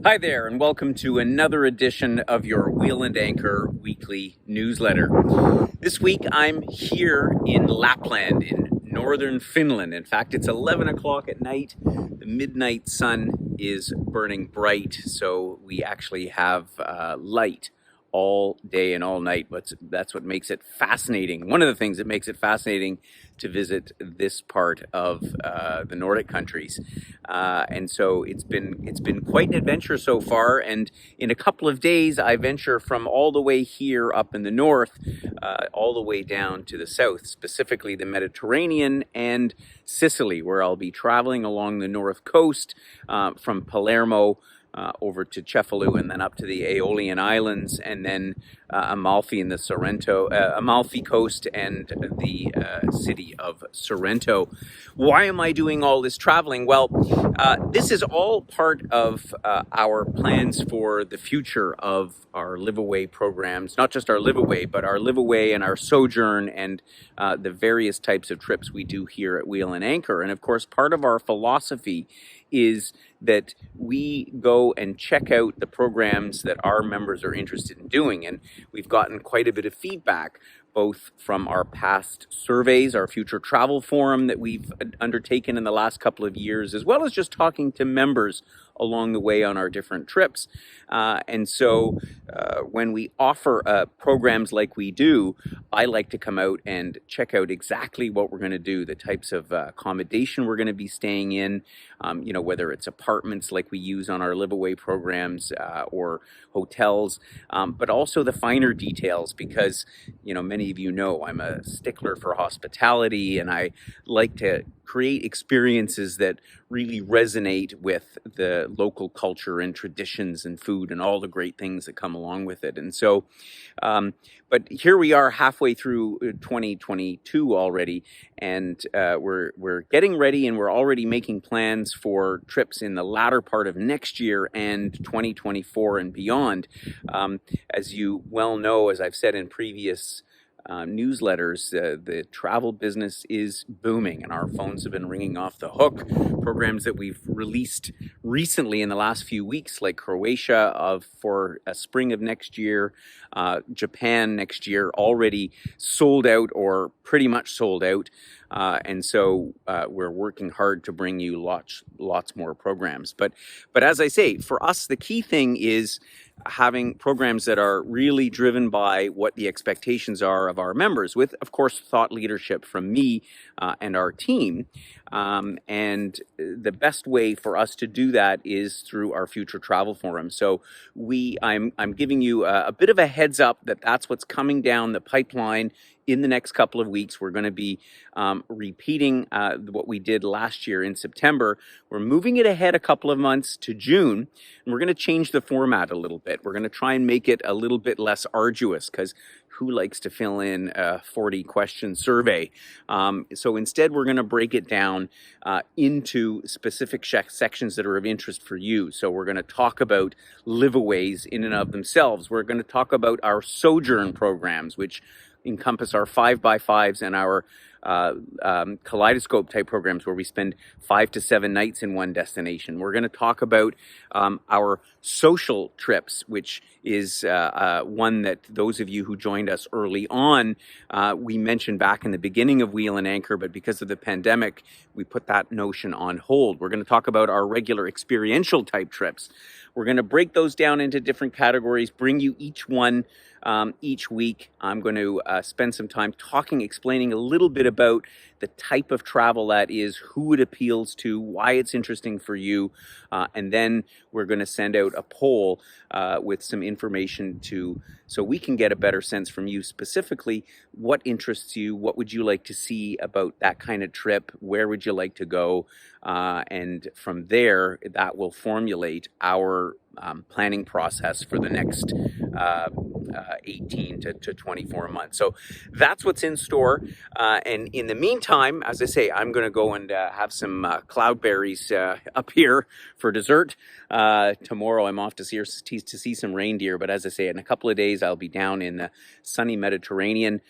Hi there, and welcome to another edition of your Wheel and Anchor weekly newsletter. This week I'm here in Lapland in northern Finland. In fact, it's 11 o'clock at night. The midnight sun is burning bright, so we actually have light all day and all night. But that's what makes it fascinating. One of the things that makes it fascinating to visit this part of the Nordic countries, and so it's been quite an adventure so far. And in a couple of days, I venture from all the way here up in the north, all the way down to the south, specifically the Mediterranean and Sicily, where I'll be traveling along the north coast from Palermo over to Cefalù and then up to the Aeolian Islands, and then Amalfi in the Amalfi coast and the city of Sorrento. Why am I doing all this traveling? Well, this is all part of our plans for the future of our Live Away programs, not just our Live Away, but our Live Away and our Sojourn and the various types of trips we do here at Wheel and Anchor. And of course, part of our philosophy is that we go and check out the programs that our members are interested in doing. And we've gotten quite a bit of feedback, both from our past surveys, our future travel forum that we've undertaken in the last couple of years, as well as just talking to members along the way on our different trips. And so when we offer programs like we do, I like to come out and check out exactly what we're going to do, the types of accommodation we're going to be staying in, whether it's apartments like we use on our Live Away programs or hotels, but also the finer details, because, many of you know I'm a stickler for hospitality, and I like to create experiences that really resonate with the local culture and traditions and food and all the great things that come along with it. And so, but here we are halfway through 2022 already, and we're getting ready, and we're already making plans for trips in the latter part of next year and 2024 and beyond. As you well know, as I've said in previous newsletters, the travel business is booming, and our phones have been ringing off the hook. Programs that we've released recently in the last few weeks, like Croatia for a spring of next year, Japan next year, already sold out or pretty much sold out. And so we're working hard to bring you lots more programs. But as I say, for us, the key thing is having programs that are really driven by what the expectations are of our members, with, of course, thought leadership from me and our team. And the best way for us to do that is through our future travel forum. So I'm giving you a bit of a heads up that that's what's coming down the pipeline. In the next couple of weeks, we're going to be repeating what we did last year in September. We're moving it ahead a couple of months to June, and we're going to change the format a little bit. We're going to try and make it a little bit less arduous, because who likes to fill in a 40-question survey? So instead, we're going to break it down into specific sections that are of interest for you. So we're going to talk about live-aways in and of themselves. We're going to talk about our sojourn programs, which encompass our 5x5s and our kaleidoscope type programs, where we spend 5 to 7 nights in one destination. We're going to talk about our social trips, which is one that those of you who joined us early on, we mentioned back in the beginning of Wheel and Anchor, but because of the pandemic, we put that notion on hold. We're going to talk about our regular experiential type trips. We're going to break those down into different categories, bring you each one each week. I'm going to spend some time explaining a little bit about the type of travel that is, who it appeals to, why it's interesting for you, and then we're going to send out a poll with some information so we can get a better sense from you specifically what interests you, what would you like to see about that kind of trip, where would you like to go, and from there that will formulate our planning process for the next 18 to 24 months. So that's what's in store. And in the meantime, as I say, I'm going to go and have some cloudberries up here for dessert. Tomorrow I'm off to see some reindeer. But as I say, in a couple of days, I'll be down in the sunny Mediterranean,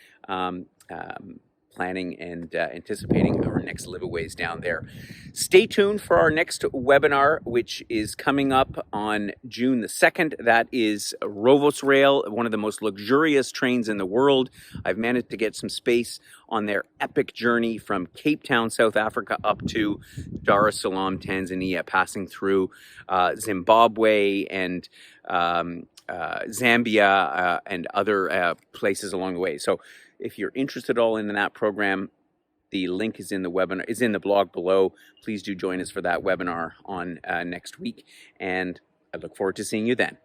planning and anticipating our next liveaways down there. Stay tuned for our next webinar, which is coming up on June the 2nd. That is Rovos Rail, one of the most luxurious trains in the world. I've managed to get some space on their epic journey from Cape Town, South Africa, up to Dar es Salaam, Tanzania, passing through Zimbabwe and Zambia and other places along the way. So if you're interested at all in that program, the link is in the webinar, is in the blog below. Please do join us for that webinar on next week, and I look forward to seeing you then.